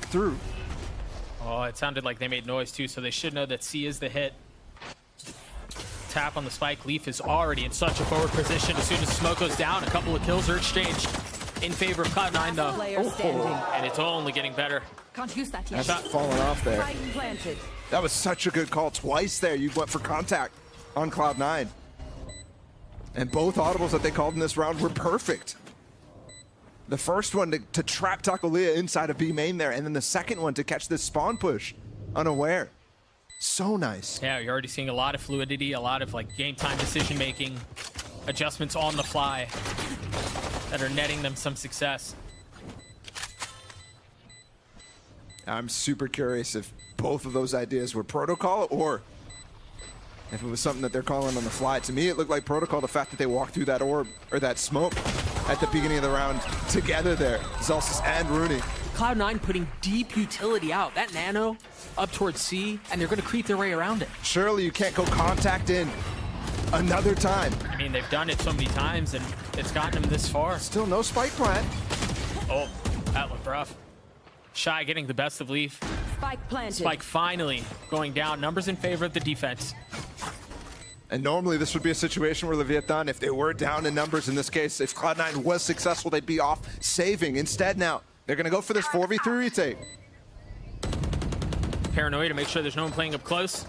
through. Oh, it sounded like they made noise too, so they should know that C is the hit. Tap on the spike. Leaf is already in such a forward position. As soon as smoke goes down, a couple of kills are exchanged in favor of Cloud9 though. And it's only getting better. Can't use that yet. That's falling off there. Planted. That was such a good call. Twice there, you went for contact on Cloud9. And both audibles that they called in this round were perfect. The first one to trap Takolia inside of B main there, and then the second one to catch this spawn push unaware. So nice. Yeah, you're already seeing a lot of fluidity, a lot of like game time decision making, adjustments on the fly that are netting them some success. I'm super curious if both of those ideas were protocol or if it was something that they're calling on the fly. To me, it looked like protocol, the fact that they walked through that orb or that smoke at the beginning of the round together there. Zelsis and Rooney. Cloud9 putting deep utility out. That nano up towards C, and they're going to creep their way around it. Surely you can't go contact in another time. I mean, they've done it so many times, and it's gotten them this far. Still no spike plant. Oh, that looked rough. Shy getting the best of Leaf. Spike planted. Spike finally going down. Numbers in favor of the defense. And normally this would be a situation where Leviatan, if they were down in numbers in this case, if Cloud9 was successful, they'd be off saving. Instead now, they're going to go for this 4v3 retake. Paranoia to make sure there's no one playing up close.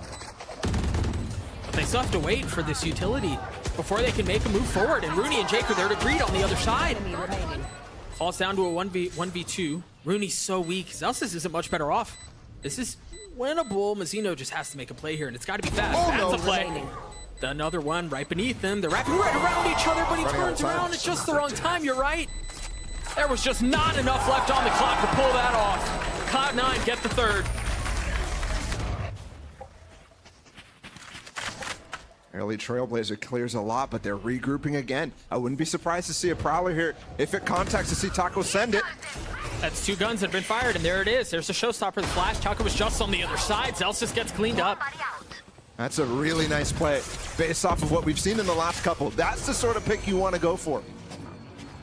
But they still have to wait for this utility before they can make a move forward. And Rooney and Jake are there to greet on the other side. Falls down to a 1v2. Rooney's so weak. Zelsis isn't much better off. This is winnable. Mazzino just has to make a play here, and it's got to be fast. Oh, That's no. a play. Another one right beneath them. They're wrapping right around each other, but he turns around at just the wrong time. You're right. There was just not enough left on the clock to pull that off. Cloud9 get the third. Early Trailblazer clears a lot, but they're regrouping again. I wouldn't be surprised to see a Prowler here. If it contacts to see Taco send it. That's two guns that have been fired, and there it is. There's a showstopper. The flash. Taco was just on the other side. Zelsis gets cleaned up. That's a really nice play based off of what we've seen in the last couple. That's the sort of pick you want to go for,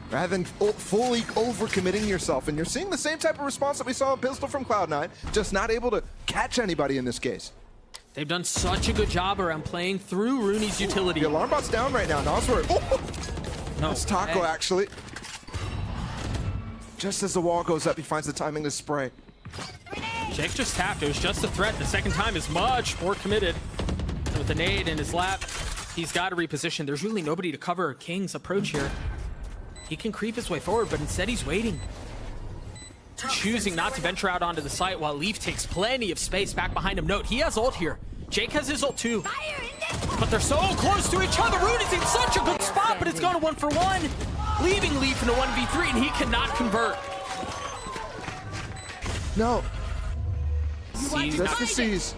rather than fully overcommitting yourself. And you're seeing the same type of response that we saw in Pistol from Cloud9, just not able to catch anybody in this case. They've done such a good job around playing through Rooney's utility. The alarm bot's down right now. Nosworth. Oh! No, That's Taco, actually. Just as the wall goes up, he finds the timing to spray. Jake just tapped. It was just a threat. The second time is much more committed. With the nade in his lap, he's got to reposition. There's really nobody to cover King's approach here. He can creep his way forward, but instead he's waiting. Choosing not to venture out onto the site while Leaf takes plenty of space back behind him. Note, he has ult here. Jake has his ult too. But they're so close to each other. Rooney's in such a good spot, but it's gone to 1-for-1. Leaving Leaf in a 1v3, and he cannot convert. No. Sees Just the C's.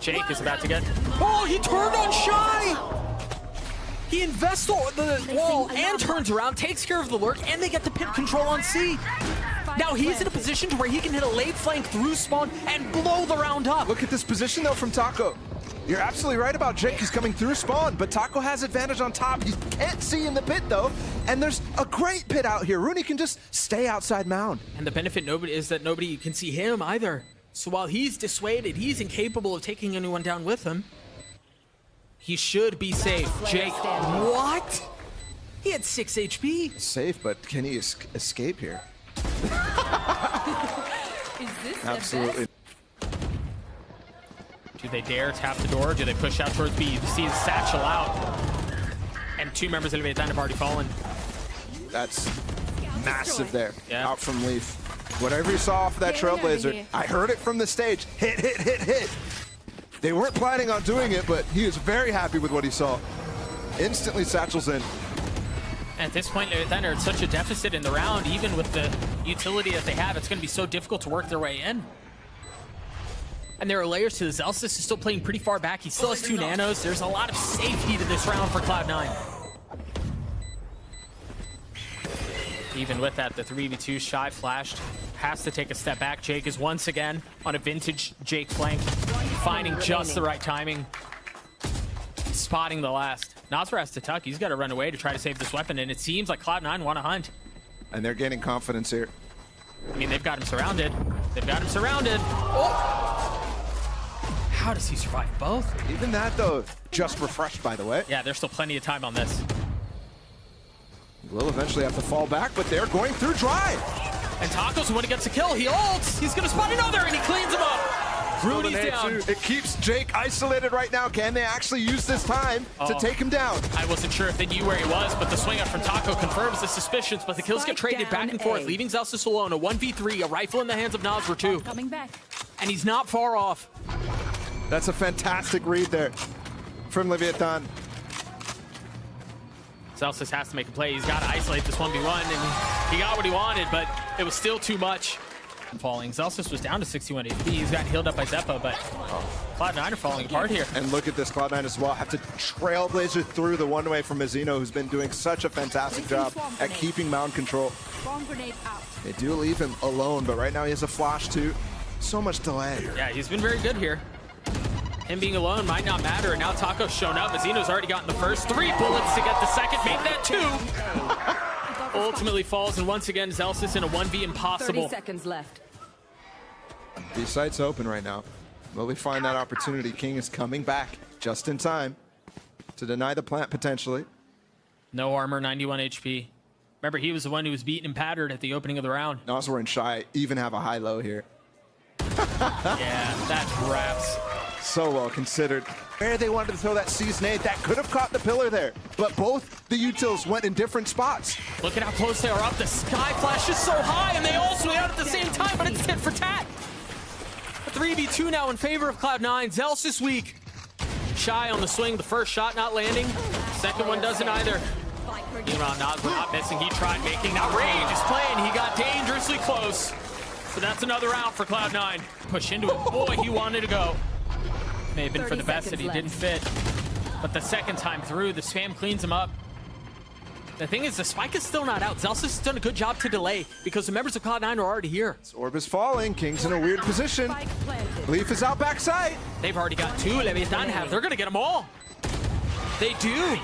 Jake is about to get... Oh, he turned on Shy! He invests the wall and turns around, takes care of the lurk, and they get the pit control on C. Now he's in a position to where he can hit a late flank through spawn and blow the round up. Look at this position though from Taco. You're absolutely right about Jake. He's coming through spawn, but Taco has advantage on top. He can't see in the pit though, and there's a great pit out here. Rooney can just stay outside mound. And the benefit is that nobody can see him either. So while he's dissuaded, he's incapable of taking anyone down with him. He should be safe. Jake, what? He had 6 HP. Safe, but can he escape here? Is this Absolutely. Do they dare tap the door? Do they push out towards B? You see the satchel out. And 2 members of Leviatan have already fallen. That's massive there. Yeah. Out from Leaf. Whatever you saw off of that Trailblazer, I heard it from the stage. Hit, hit, hit, hit. They weren't planning on doing it, but he is very happy with what he saw. Instantly satchels in. At this point, Leviatan are at such a deficit in the round, even with the utility that they have, it's going to be so difficult to work their way in. And there are layers to this. Zelsis is still playing pretty far back. He still has 2 nanos. There's a lot of safety to this round for Cloud9. Even with that, the 3v2 Shy flashed. Has to take a step back. Jake is once again on a vintage Jake flank, finding just the right timing, spotting the last. Nasser has to tuck. He's got to run away to try to save this weapon, and it seems like Cloud9 want to hunt. And they're gaining confidence here. I mean, they've got him surrounded. They've got him surrounded. Oh! How does he survive both? Even that, though, just refreshed, by the way. Yeah, there's still plenty of time on this. Will eventually have to fall back, but they're going through dry. And Taco's the one who gets a kill. He ults. He's going to spot another, and he cleans him up. Rudy's down. It keeps Jake isolated right now. Can they actually use this time to take him down? I wasn't sure if they knew where he was, but the swing out from Taco confirms the suspicions, but the kills get traded back and forth, leaving Zelsis alone. A 1v3, a rifle in the hands of Nazr too. Coming back. And he's not far off. That's a fantastic read there from Leviatan. Zelsis has to make a play. He's got to isolate this 1v1, and he got what he wanted, but it was still too much. Falling. Zelsis was down to 61 HP. He's gotten healed up by Zeppo, but Cloud9 are falling apart here. And look at this, Cloud9 as well. Have to trailblazer through the one-way from Azino, who's been doing such a fantastic job at keeping mound control. Bomb grenade out. They do leave him alone, but right now he has a flash too. So much delay. Yeah, he's been very good here. Him being alone might not matter, and now Taco's shown up. Azino's already gotten the first 3 bullets to get the second, made that 2. Ultimately falls, and once again, Zelsis in a 1v impossible. 30 seconds left. These sites open right now. Will we find that opportunity? King is coming back just in time to deny the plant potentially. No armor, 91 HP. Remember, he was the one who was beaten and pattered at the opening of the round. Nazr and Shy even have a high-low here. Yeah, that wraps. So well considered. Where they wanted to throw that seized nade, that could have caught the pillar there. But both the utils went in different spots. Look at how close they are up. The sky flash is so high, and they all swing out at the same time, but it's tit for tat. A 3v2 now in favor of Cloud9. Zelsis weak. Shy on the swing. The first shot not landing. Second one doesn't either. Meanwhile, Nazr not missing. He tried making that outrageous play, and he got dangerously close. So that's another round for Cloud9. Push into it. Boy, he wanted to go. May have been for the best that he didn't fit. But the second time through, the spam cleans him up. The thing is, the spike is still not out. Zelsis has done a good job to delay because the members of Cloud9 are already here. This orb is falling. King's in a weird position. Spike planted. Leaf is out backside. They've already got 2. Leviatan have. They're going to get them all. They do.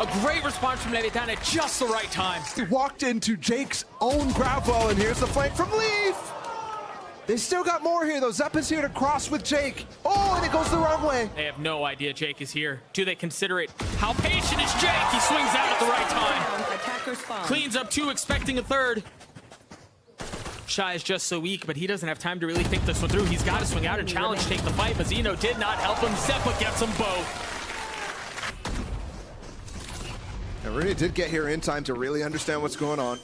A great response from Leviatan at just the right time. He walked into Jake's own grab wall, and here's the flank from Leaf. They still got more here, though. Zepp is here to cross with Jake. Oh, and it goes the wrong way. They have no idea Jake is here. Do they consider it? How patient is Jake? He swings out at the right time. Attackers spawn. Cleans up 2, expecting a third. Shy is just so weak, but he doesn't have time to really think this one through. He's got to swing out and challenge, take the fight. Azino did not help him. Zeppa gets them both. And Rudy did get here in time to really understand what's going on.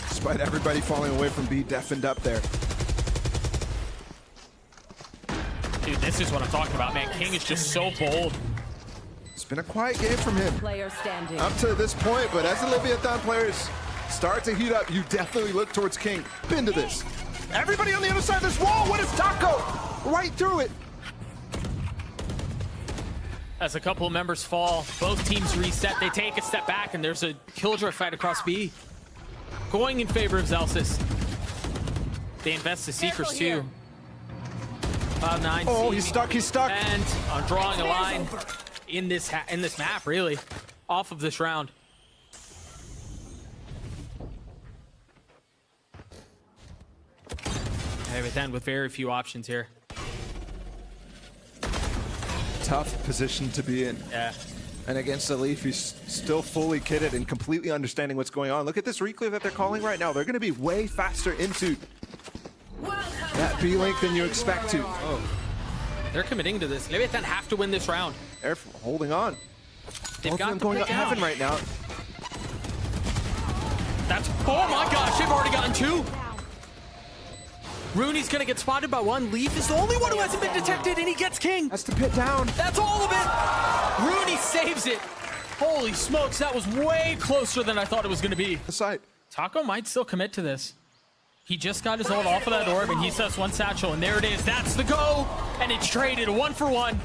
Despite everybody falling away from B, deafened up there. Dude, this is what I'm talking about, man. King is just so bold. It's been a quiet game from him Player standing. up to this point, but as the Leviathan players start to heat up, you definitely look towards King. Been to this. Everybody on the other side of this wall, what is Taco? Right through it. As a couple of members fall, both teams reset. They take a step back, and there's a killjoy fight across B. Going in favor of Zelsis. They invest the Seekers too. Cloud9. Oh, he's stuck, he's stuck. And drawing a line in this map, really, off of this round. Leviatan with very few options here. Tough position to be in. Yeah. And against the Leaf, he's still fully kitted and completely understanding what's going on. Look at this reclear that they're calling right now. They're going to be way faster into that B-link than you expect to. Oh. They're committing to this. Leviatan have to win this round. They're holding on. They've Both got of them to going up pick out. heaven right now. That's, oh my gosh, they've already gotten 2. Rooney's gonna get spotted by 1. Leaf is the only one who hasn't been detected, and he gets King. Has to pit down. That's all of it. Rooney saves it. Holy smokes, that was way closer than I thought it was gonna be. The site. Taco might still commit to this. He just got his ult off of that orb, and he says 1 satchel, and there it is. That's the go, and it's traded 1 for 1.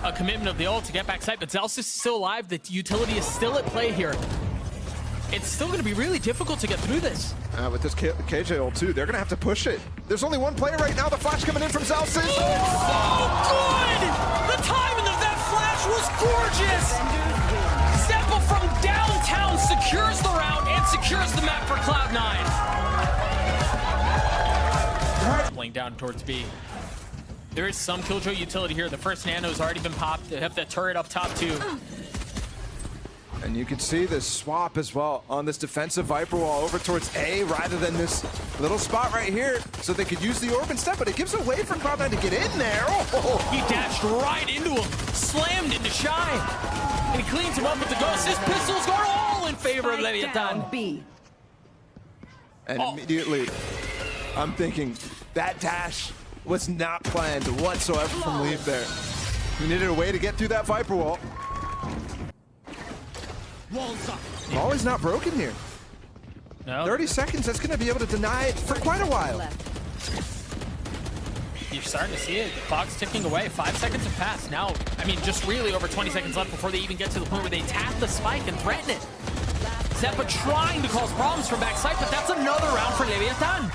A commitment of the ult to get back site, but Zelsis is still alive. The utility is still at play here. It's still going to be really difficult to get through this. With this KJ ult too, they're going to have to push it. There's only 1 player right now. The flash coming in from Zelsis. Oh, good! The timing of that flash was gorgeous! Zeppa from downtown secures the round and secures the map for Cloud9. down towards B. There is some Killjoy utility here. The first nano's already been popped. They have that turret up top too. And you can see this swap as well on this defensive Viper wall over towards A rather than this little spot right here, so they could use the orb instead, but it gives a way for Cloud9 to get in there. Oh. He dashed right into him, slammed into Shy, and he cleans him up with the ghost. His pistols are all in favor of Leviatan. B. And immediately, I'm thinking that dash was not planned whatsoever from Leaf there. He needed a way to get through that Viper wall. Molly's not broken here. No. 30 seconds, that's going to be able to deny it for quite a while. You're starting to see it. The clock's ticking away. 5 seconds have passed. Now, I mean, just really over 20 seconds left before they even get to the point where they tap the spike and threaten it. Zeppa trying to cause problems from backside, but that's another round for Leviatan.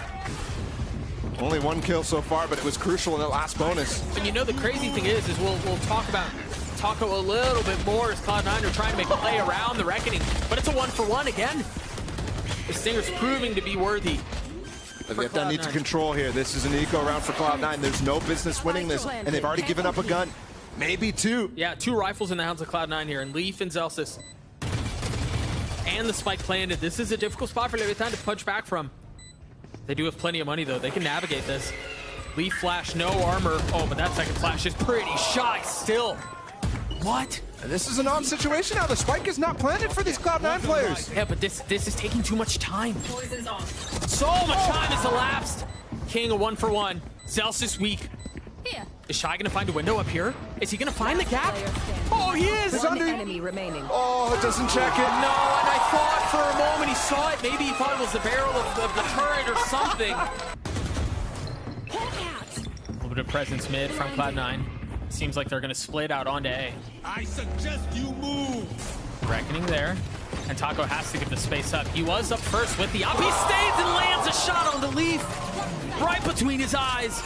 Only one kill so far, but it was crucial in that last bonus. And you know the crazy thing is we'll talk about Taco a little bit more as Cloud9 are trying to make a play around the Reckoning, but it's a 1-for-1 again. The Stinger's proving to be worthy. Leviatan needs to control here. This is an eco round for Cloud9. There's no business winning this, and they've already given up a gun. Maybe two. Yeah, 2 rifles in the hands of Cloud9 here, and Leaf and Zelsis. And the spike planted. This is a difficult spot for Leviatan to punch back from. They do have plenty of money, though. They can navigate this. Leaf flash, no armor. Oh, but that second flash is pretty shy still. What? And this is an odd situation now. The spike is not planted for these Cloud9 players. Yeah, but this is taking too much time. So much time has elapsed. King a 1-for-1. Zelsis weak. Is Shy gonna find a window up here? Is he gonna find the gap? Oh, he is! One enemy remaining. Oh, it doesn't check it. No, and I thought for a moment he saw it. Maybe he thought it was the barrel of the turret or something. A little bit of presence mid from Cloud9. Seems like they're gonna split out onto A. I suggest you move. Reckoning there. And Taco has to give the space up. He was up first with the up. He stays and lands a shot on the Leaf. Right between his eyes.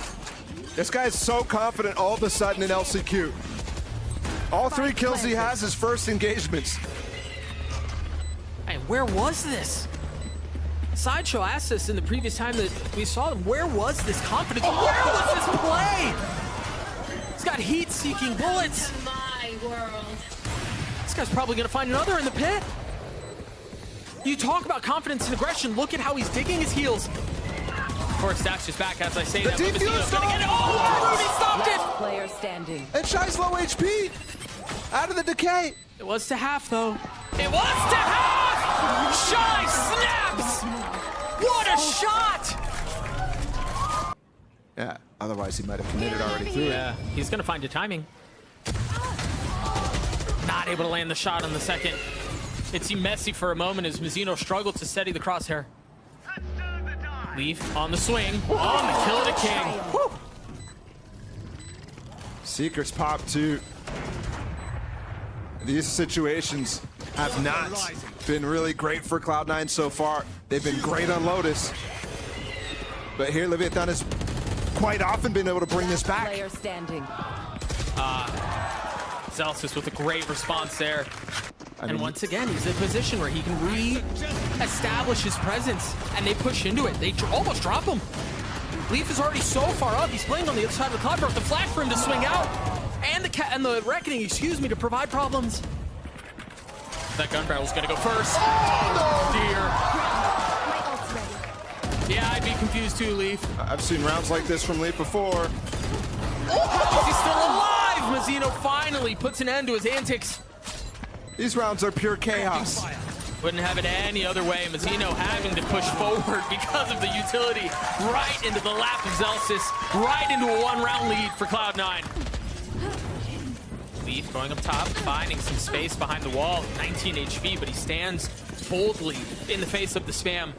This guy is so confident all of a sudden in LCQ. All 3 kills he has his first engagements. Hey, where was this? Sideshow asked us in the previous time that we saw them, where was this confidence? Where was this play? He's got heat-seeking bullets. My world. This guy's probably gonna find another in the pit. You talk about confidence and aggression, look at how he's digging his heels. Of course, Dash is back as I say that. deep Messino's stop. gonna get it. Oh, Ruby stopped it! Last player standing. And Shy's low HP. Out of the decay. It was to half, though. It was to half! Shy snaps! What a shot! Yeah, otherwise he might have committed already through it. Yeah, he's gonna find a timing. Not able to land the shot on the second. It seemed messy for a moment as Mazzino struggled to steady the crosshair. Leaf on the swing, on the kill of the King. Woo. Seekers pop too. These situations have not been really great for Cloud9 so far. They've been great on Lotus. But here Leviatan has quite often been able to bring this back. Player standing. Zelsis with a great response there. And once again, he's in a position where he can re-establish his presence, and they push into it. They almost drop him. Leaf is already so far up. He's playing on the other side of the cloud with the flash for him to swing out, and the Reckoning, excuse me, to provide problems. That gun barrel's gonna go first. Oh dear. Yeah, I'd be confused too, Leaf. I've seen rounds like this from Leaf before. Oh, he's still alive! Mazzino finally puts an end to his antics. These rounds are pure chaos. Wouldn't have it any other way. Mazzino having to push forward because of the utility right into the lap of Zelsis, right into a 1-round lead for Cloud9. Leaf going up top, finding some space behind the wall. 19 HP, but he stands boldly in the face of the spam.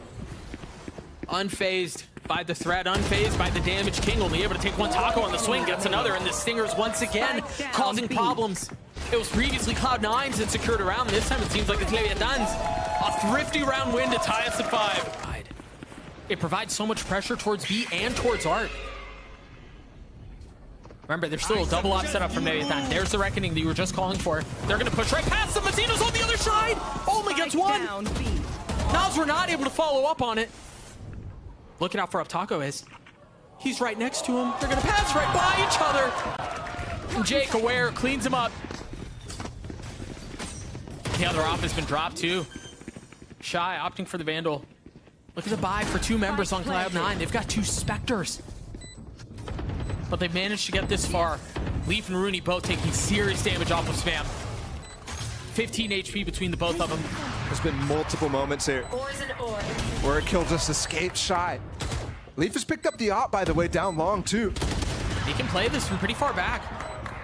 Unfazed by the threat, unfazed by the damage. King only able to take one taco on the swing, gets another, and the Stingers once again causing problems. It was previously Cloud9's that secured a round. This time it seems like it's Leviatan's. A thrifty round win to tie us at 5. It provides so much pressure towards B and towards Art. Remember, there's still a double op setup from Leviatan. There's the Reckoning that you were just calling for. They're going to push right past them. Mazzino's on the other side. Only gets one. Nows were not able to follow up on it. Looking out for up Taco is. He's right next to him. They're gonna pass right by each other. And Jake, aware, cleans him up. The other op has been dropped too. Shy opting for the Vandal. Look at the buy for two members on Cloud9. They've got two Spectres. But they've managed to get this far. Leaf and Rooney both taking serious damage off of Spam. 15 HP between the both of them. There's been multiple moments here where a kill just escaped Shy. Leaf has picked up the op, by the way, down long too. He can play this from pretty far back.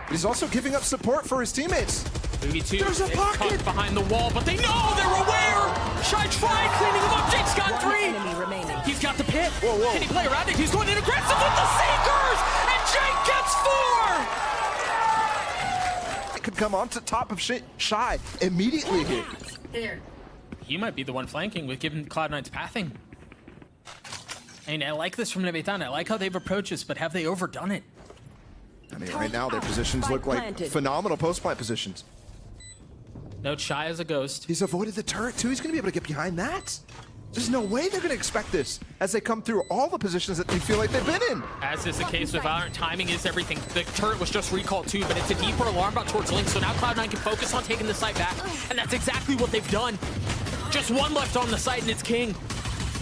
He's also giving up support for his teammates. Movie 2 There's a is pocket tucked behind the wall, but they know, they're aware. Shy tried cleaning him up. Jake's got One 3. enemy remaining. He's got the pit. Whoa, whoa. Can he play around it? He's going in aggressive with the Seekers, and Jake gets 4. It could come onto top of Shy immediately here. He might be the one flanking with given Cloud9's pathing. I mean, I like this from Leviatan. I like how they've approached this, but have they overdone it? I mean, right now their positions look like phenomenal post-plant positions. Note Shy as a ghost. He's avoided the turret too. He's gonna be able to get behind that. There's no way they're gonna expect this as they come through all the positions that they feel like they've been in. As is the case with Valorant, timing is everything. The turret was just recalled too, but it's a deeper alarm bot towards Link, so now Cloud9 can focus on taking the site back, and that's exactly what they've done. Just one left on the site, and it's King.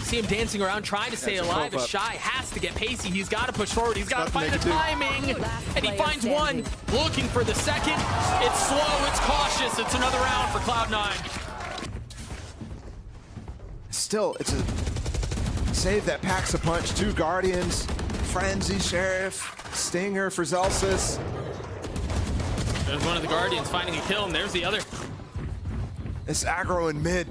See him dancing around, trying to stay alive, as Shy has to get pacey. He's got to push forward. He's got to find the timing, and he finds one. Looking for the second. It's slow, it's cautious. It's another round for Cloud9. Still, it's a save that packs a punch. 2 Guardians, Frenzy, Sheriff, Stinger for Zelsis. There's one of the Guardians finding a kill, and there's the other. This aggro in mid.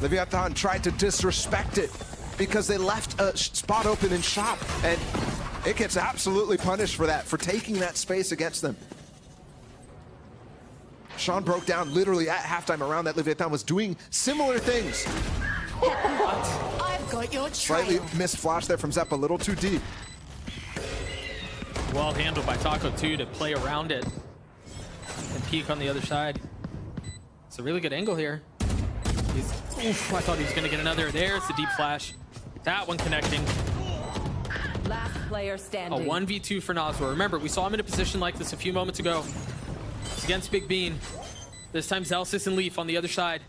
Leviathan tried to disrespect it because they left a spot open in shop, and it gets absolutely punished for that, for taking that space against them. Sean broke down literally at halftime around that. Leviathan was doing similar things. I've got your Slightly missed flash there from Zepp, a little too deep. Well handled by Taco too to play around it and peek on the other side. It's a really good angle here. Oof, I thought he was going to get another. There's the deep flash. That one connecting. Last player A standing. 1v2 for Noswar. Remember, we saw him in a position like this a few moments ago. It's against Big Bean. This time Zelsis and Leaf on the other side.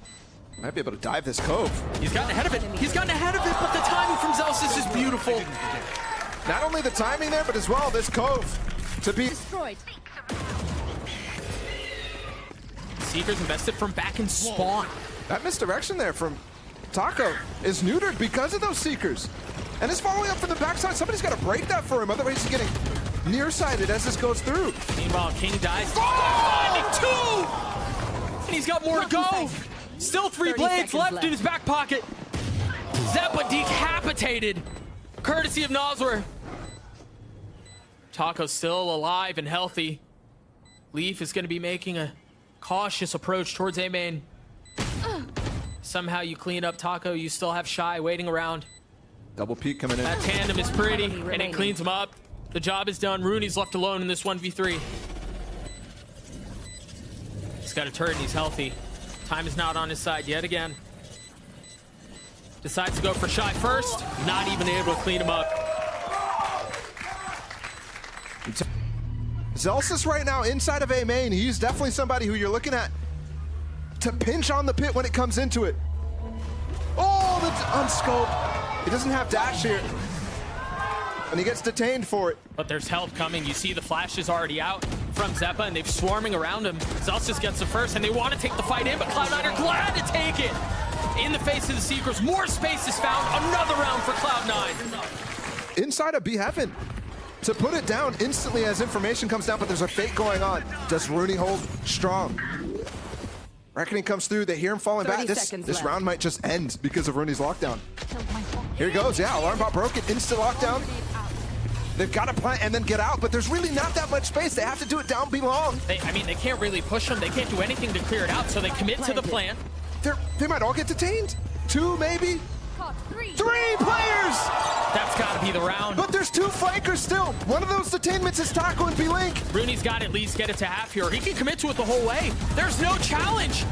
Might be able to dive this cove. He's gotten ahead of it. He's gotten ahead of it, but the timing from Zelsis is beautiful. Not only the timing there, but as well this cove to be Destroyed. Seekers invested from back in spawn. that misdirection there from Taco is neutered because of those Seekers. And it's following up from the backside. Somebody's got to break that for him, otherwise he's getting nearsighted as this goes through. Meanwhile, King dies. Finding 2! And he's got more to go. Still 3 blades left in his back pocket. Zeppa decapitated, courtesy of Noswar. Taco's still alive and healthy. Leaf is going to be making a cautious approach towards A main. Somehow you clean up Taco, you still have Shy waiting around. Double peek coming in. That tandem is pretty, and it cleans him up. The job is done. Rooney's left alone in this 1v3. He's got a turret and he's healthy. Time is not on his side yet again. Decides to go for Shy first. Not even able to clean him up. Zelsis right now inside of A main. He's definitely somebody who you're looking at to pinch on the pit when it comes into it. Oh, that's unscoped. He doesn't have dash here. And he gets detained for it. But there's help coming. You see the flash is already out from Zeppa, and they're swarming around him. Zelsis gets the first, and they want to take the fight in, but Cloud9 are glad to take it. In the face of the Seekers, more space is found. Another round for Cloud9. Inside of B Heaven to put it down instantly as information comes down, but there's a fake going on. Does Rooney hold strong? Reckoning comes through. They hear him falling back. This round might just end because of Rooney's lockdown. Here he goes. Yeah, alarm bot broken. Instant lockdown. They've got to plant and then get out, but there's really not that much space. They have to do it down B long. They can't really push them. They can't do anything to clear it out, so they commit to the plant. They might all get detained. 2 maybe. 3 players! That's got to be the round. But there's 2 flankers still. One of those detainments is Taco and B-Link. Rooney's got to at least get it to half here. He can commit to it the whole way. There's no challenge.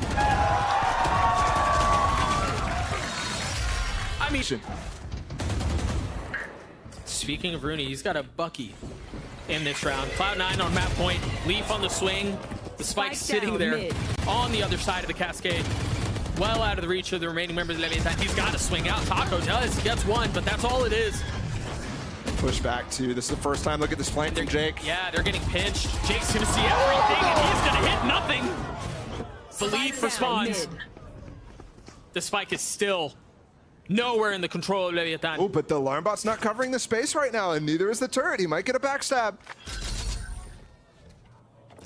I mean, speaking of Rooney, he's got a Bucky in this round. Cloud9 on map point, Leaf on the swing, the Spike sitting down there mid. on the other side of the cascade. Well out of the reach of the remaining members of Leviatan. He's got to swing out. Taco does. He gets one, but that's all it is. Push back two. This is the first time. Look at this flank from Jake. Yeah, they're getting pinched. Jake's going to see everything, and he's going to hit nothing. Belief responds. The Spike is still nowhere in the control of Leviatan. Oh, but the alarm bot's not covering the space right now, and neither is the turret. He might get a backstab.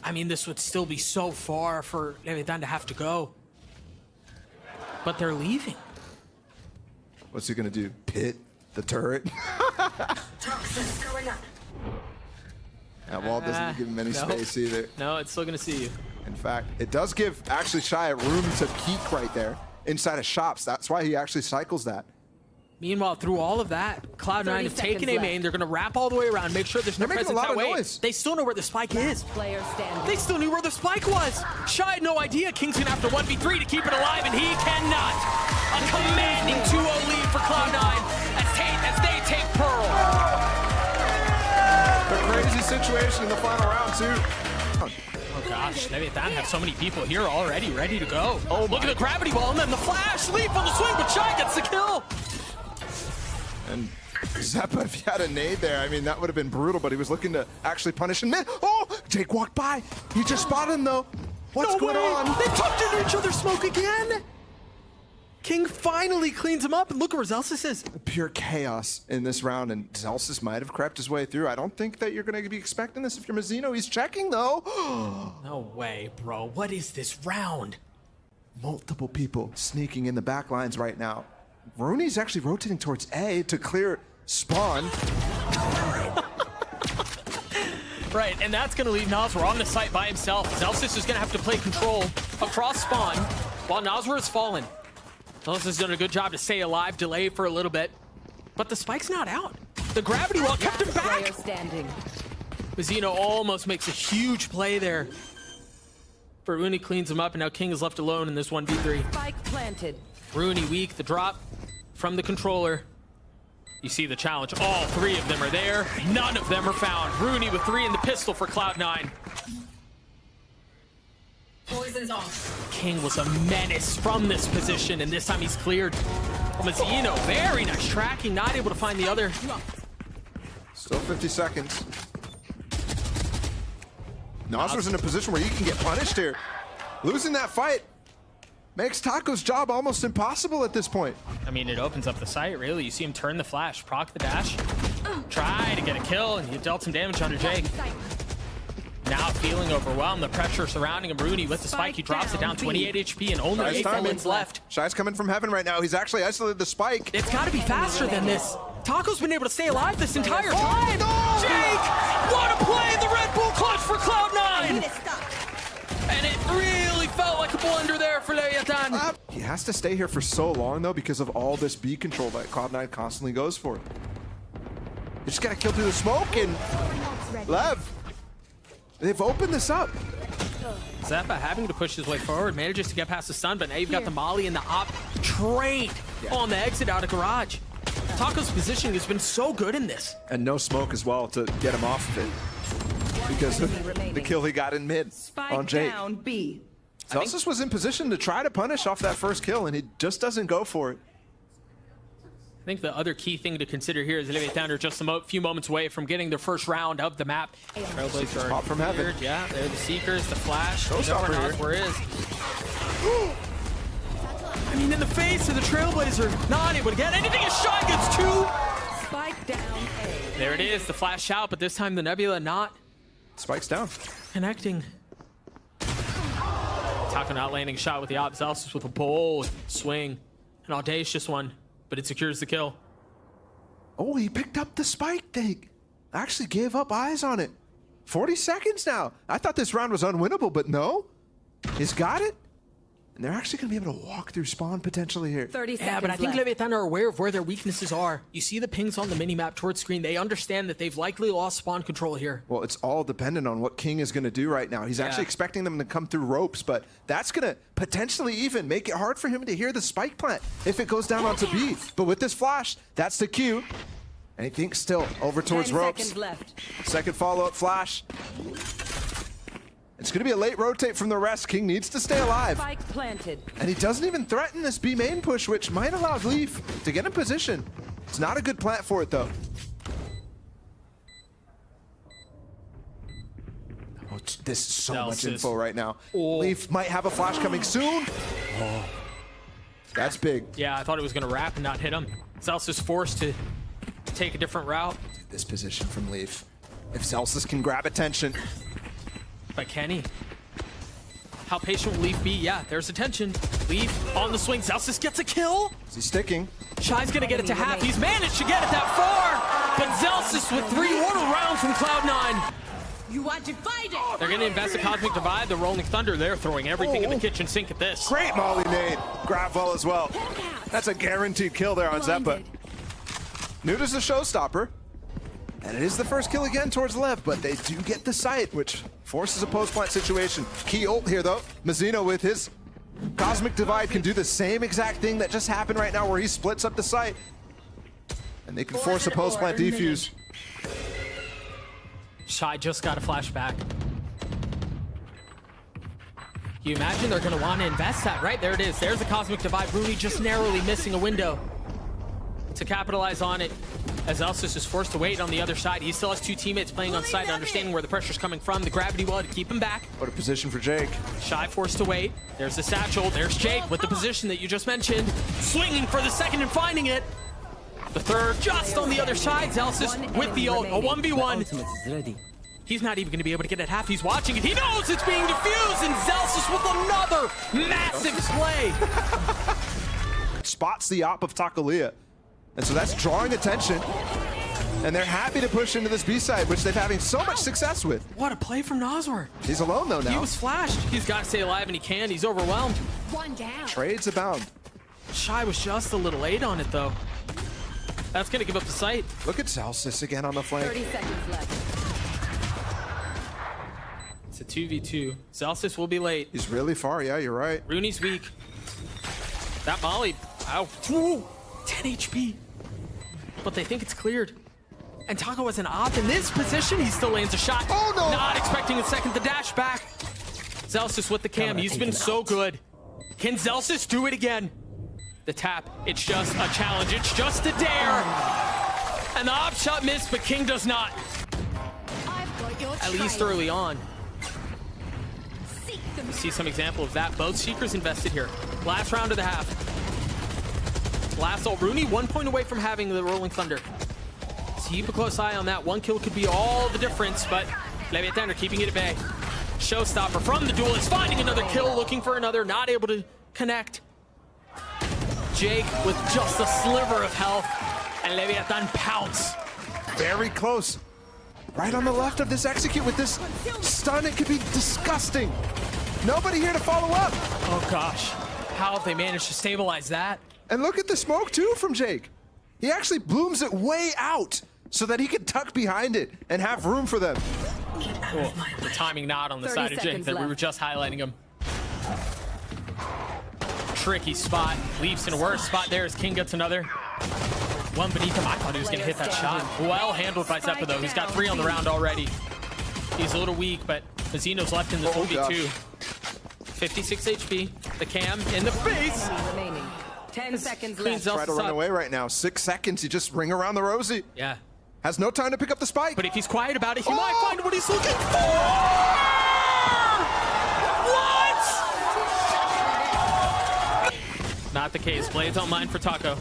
I mean, this would still be so far for Leviatan to have to go. But they're leaving. What's he gonna do? Pit the turret? That wall doesn't give him any space either. No, it's still gonna see you. In fact, it does give actually Shy room to peek right there inside of shops. That's why he actually cycles that. Meanwhile, through all of that, Cloud9 have taken a main. They're going to wrap all the way around, make sure there's no presence that way. They still know where the Spike is. Player standing. They still knew where the Spike was. Shy had no idea. King's going to have to 1v3 to keep it alive, and he cannot. A commanding 2-0 lead for Cloud9 as they take Pearl. The crazy situation in the final round, too. Oh gosh, Leviatan have so many people here already ready to go. Oh, look at the gravity ball and then the flash. Leap on the swing, but Shy gets the kill. And Zeppa, if he had a nade there, I mean, that would have been brutal, but he was looking to actually punish him mid. Oh, Jake walked by. He just spotted him, though. What's going on? They tucked into each other's smoke again. King finally cleans him up, and look where Zelsis is. Pure chaos in this round, and Zelsis might have crept his way through. I don't think that you're going to be expecting this if you're Mazzino. He's checking, though. No way, bro. What is this round? Multiple people sneaking in the back lines right now. Rooney's actually rotating towards A to clear spawn. Right, and that's going to leave Nazar on the site by himself. Zelsis is going to have to play control across spawn while Nazar has fallen. Zelsis has done a good job to stay alive, delay for a little bit. But the Spike's not out. The gravity wall kept him back. Player standing. Mazzino almost makes a huge play there. But Rooney cleans him up, and now King is left alone in this 1v3. Spike planted. Rooney weak, the drop from the controller. You see the challenge. All three of them are there. None of them are found. Rooney with 3 in the pistol for Cloud9. Poison's off. King was a menace from this position, and this time he's cleared. Mazzino, very nice tracking, not able to find the other. Still 50 seconds. Nazar's in a position where he can get punished here. Losing that fight makes Taco's job almost impossible at this point. I mean, it opens up the site, really. You see him turn the flash, proc the dash, try to get a kill, and he dealt some damage under Jake. Now feeling overwhelmed, the pressure surrounding him. Rooney with the spike, he drops it down, 28 HP and only 8 seconds left. Shy's coming from heaven right now. He's actually isolated the spike. It's got to be faster than this. Taco's been able to stay alive this entire time. no! Jake, what a play! The Red Bull clutch for Cloud9. And it really felt like a blunder there for Leviatan. He has to stay here for so long, though, because of all this B control that Cloud9 constantly goes for. You just got to kill through the smoke, and Lev, they've opened this up. Zeppa having to push his way forward, manages to get past the stun, but now you've got the molly and the op trained on the exit out of garage. Taco's positioning has been so good in this. And no smoke as well to get him off of it, because of the kill he got in mid on Jake. Down B. Zelsis was in position to try to punish off that first kill, and he just doesn't go for it. I think the other key thing to consider here is Leviatan are just a few moments away from getting their first round of the map. Trailblazers Pop from heaven. Yeah, they're the Seekers, the Flash. Showstopper here. Where is? I mean, in the face of the Trailblazer, not able to get anything. A shot gets 2. Spike down A. There it is, the flash out, but this time the Nebula not Spike's down. connecting. Taco not landing a shot with the op. Zelsis with a bold swing. An audacious one, but it secures the kill. Oh, he picked up the spike thing. Actually gave up eyes on it. 40 seconds now. I thought this round was unwinnable, but no. He's got it. And they're actually going to be able to walk through spawn potentially here. 30 seconds Yeah, but I think left. Leviatan are aware of where their weaknesses are. You see the pings on the minimap towards screen. They understand that they've likely lost spawn control here. Well, it's all dependent on what King is going to do right now. He's actually expecting them to come through ropes, but that's going to potentially even make it hard for him to hear the spike plant if it goes down onto B. But with this flash, that's the cue. And he thinks still over 10 towards ropes. seconds left. Second follow-up flash. It's going to be a late rotate from the rest. King needs to stay alive. Spike planted. And he doesn't even threaten this B main push, which might allow Leaf to get in position. It's not a good plant for it, though. Oh, this is so much info right now. Oh. Leaf might have a flash coming soon. Oh. That's big. Yeah, I thought it was going to wrap and not hit him. Zelsis forced to take a different route. This position from Leaf. If Zelsis can grab attention. But can he? How patient will Leaf be? Yeah, there's attention. Leaf on the swing. Zelsis gets a kill. Is he sticking? Shy's gonna get it to half. He's managed to get it that far. But Zelsis with 3 order rounds from Cloud9. You want to fight it? They're gonna invest a Cosmic Divide. The Rolling Thunder, they're throwing everything in the kitchen sink at this. Great Molly nade. Grab well as well. That's a guaranteed kill there on Zeppa. Nuda's a showstopper. And it is the first kill again towards Lev, but they do get the site, which forces a post-plant situation. Key ult here, though. Mazzino with his Cosmic Divide can do the same exact thing that just happened right now where he splits up the site. And they can force a post-plant defuse. Shy just got a flashback. You imagine they're gonna want to invest that, right? There it is. There's the Cosmic Divide. Rooney just narrowly missing a window to capitalize on it. As Zelsis is forced to wait on the other side. He still has 2 teammates playing on site, understanding where the pressure's coming from. The gravity well to keep him back. What a position for Jake. Shy forced to wait. There's the satchel. There's Jake with the position that you just mentioned. Swinging for the second and finding it. The third just on the other side. Zelsis with the ult. A 1v1. He's not even going to be able to get it half. He's watching it. He knows it's being diffused. And Zelsis with another massive play. Spots the op of Takolia. And so that's drawing attention. And they're happy to push into this B-side, which they're having so much success with. What a play from Noswar. He's alone, though, now. He was flashed. He's got to stay alive, and he can. He's overwhelmed. One down. Trades abound. Shy was just a little late on it, though. That's going to give up the site. Look at Zelsis again on the flank. 30 seconds left. It's a 2v2. Zelsis will be late. He's really far, yeah, you're right. Rooney's weak. That Molly, ow. Ooh, 10 HP. But they think it's cleared. And Taco has an op in this position. He still lands a shot. Oh, no. Not expecting a second to dash back. Zelsis with the cam. He's been so good. Can Zelsis do it again? The tap. It's just a challenge. It's just a dare. And the op shot missed, but King does not. At least early on. You see some example of that. Both Seekers invested here. Last round of the half. Last ult. Rooney 1 point away from having the Rolling Thunder. So keep a close eye on that. 1 kill could be all the difference, but Leviatan are keeping it at bay. Showstopper from the duelist, finding another kill, looking for another, not able to connect. Jake with just a sliver of health, and Leviatan pounce. Very close. Right on the left of this execute with this stun. It could be disgusting. Nobody here to follow up. Oh gosh, how have they managed to stabilize that? And look at the smoke too from Jake. He actually blooms it way out so that he can tuck behind it and have room for them. Oh, the timing not on the 30 side of Jake seconds that we left. were just highlighting him. Tricky spot. Leaps in a worse spot there as King gets another. One beneath him. I thought he was going to hit that shot. Well handled by Zeppa, though. He's got 3 on the round already. He's a little weak, but Mazzino's left in the 2v2. 56 HP. The cam in the face. Remaining. 10 seconds Cleans left. Try to run away right now. 6 seconds. You just ring around the rosy. Yeah. Has no time to pick up the spike. But if he's quiet about it, he might find what he's looking for. What? Not the case. Blades on mine for Taco.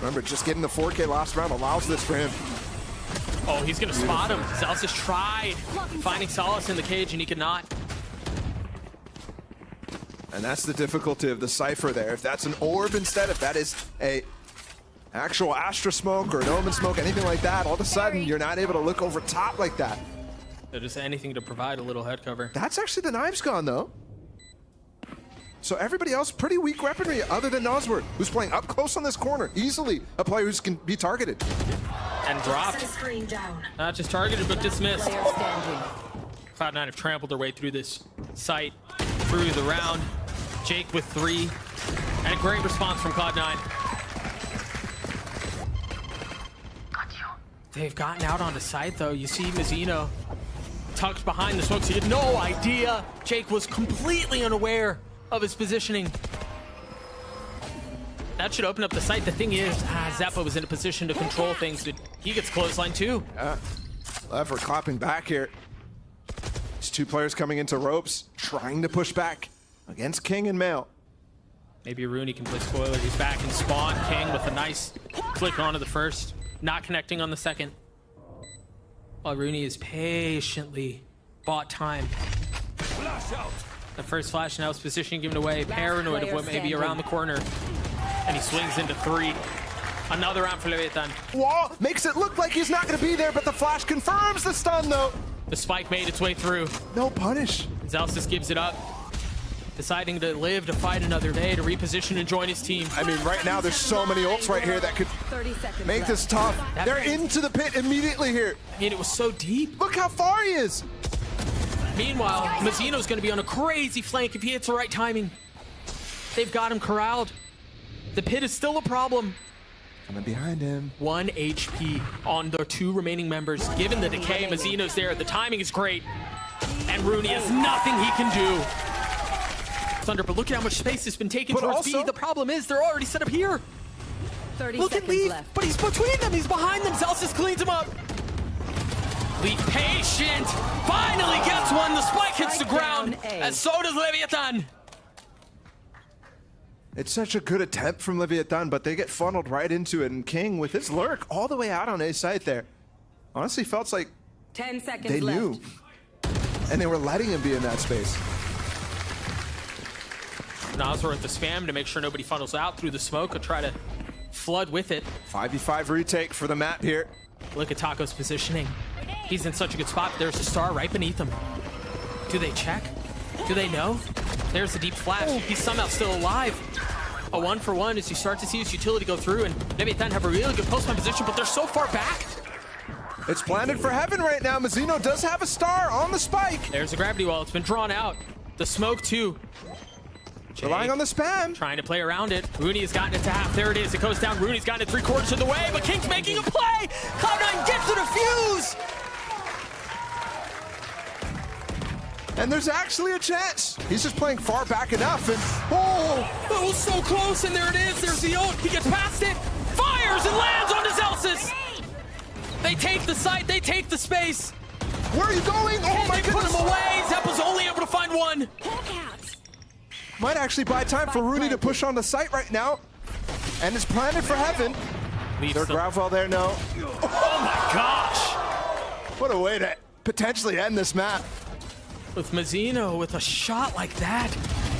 Remember, just getting the 4K last round allows this for him. Oh, he's going to spot him. Zelsis tried finding Solace in the cage, and he could not. And that's the difficulty of the Cypher there. If that's an orb instead, if that is a actual Astra smoke or an Omen smoke, anything like that, all of a sudden you're not able to look over top like that. So just anything to provide a little head cover. That's actually the knives gone though. So everybody else, pretty weak weaponry other than Noswar, who's playing up close on this corner. Easily a player who can be targeted. And dropped. Not just targeted, but dismissed. Player standing. Cloud9 have trampled their way through this site, through the round. Jake with 3, and a great response from Cloud9. They've gotten out onto site though. You see Mizzino tucked behind the smoke, so he had no idea. Jake was completely unaware of his positioning. That should open up the site. The thing is, Zeppa was in a position to control things, but he gets clothesline too. Lever clapping back here. These two players coming into ropes, trying to push back against King and Mail. Maybe Rooney can play spoiler. He's back in spawn. King with a nice flick onto the first, not connecting on the second. While Rooney is patiently bought time. Flash out. The first flash now is position given away. Paranoid of what may be around the corner. And he swings into 3. Another round for Leviatan. Wall makes it look like he's not going to be there, but the flash confirms the stun though. The spike made its way through. No punish. Zelsis gives it up, deciding to live to fight another day, to reposition and join his team. I mean, right now there's so many ults right here that could 30 seconds make left. this tough. They're into the pit immediately here. I mean, it was so deep. Look how far he is. Meanwhile, Mazzino's going to be on a crazy flank if he hits the right timing. They've got him corralled. The pit is still a problem. Coming behind him. 1 HP on the 2 remaining members. Given the decay, Mazzino's there. The timing is great. And Rooney has nothing he can do. Thunder, but look at how much space has been taken But towards also- B. The problem is they're already set up here. 30 Look at seconds Leaf, left. but he's between them. He's behind them. Zelsis cleans him up. Leaf patient. Finally gets one. The spike hits the ground. Strike down A. And so does Leviatan. It's such a good attempt from Leviatan, but they get funneled right into it. And King, with his lurk all the way out on A site there, honestly felt like 10 seconds they left. knew. And they were letting him be in that space. Nosworth the spam to make sure nobody funnels out through the smoke or try to flood with it. 5v5 retake for the map here. Look at Taco's positioning. He's in such a good spot. There's a star right beneath him. Do they check? Do they know? There's the deep flash. He's somehow still alive. A 1-for-1 as you start to see his utility go through, and Leviatan have a really good post-man position, but they're so far back. It's planted for heaven right now. Mazzino does have a star on the spike. There's a gravity wall. It's been drawn out. The smoke, too. Relying on the spam. Trying to play around it. Rooney has gotten it to half. There it is. It goes down. Rooney's gotten it 3/4 of the way, but King's making a play. Cloud9 gets to the fuse. And there's actually a chance. He's just playing far back enough. And oh, That was so close, and there it is. There's the ult. He gets past it, fires, and lands on Zelsis. They take the site. They take the space. where are you going? Oh my They put goodness. him away. Zeppa's only able to find one. Might actually buy time for Rooney to push on the site right now. And it's planted for heaven. Leaves Their the- grav well there, no. Oh my gosh. What a way to potentially end this map. With Mazzino with a shot like that.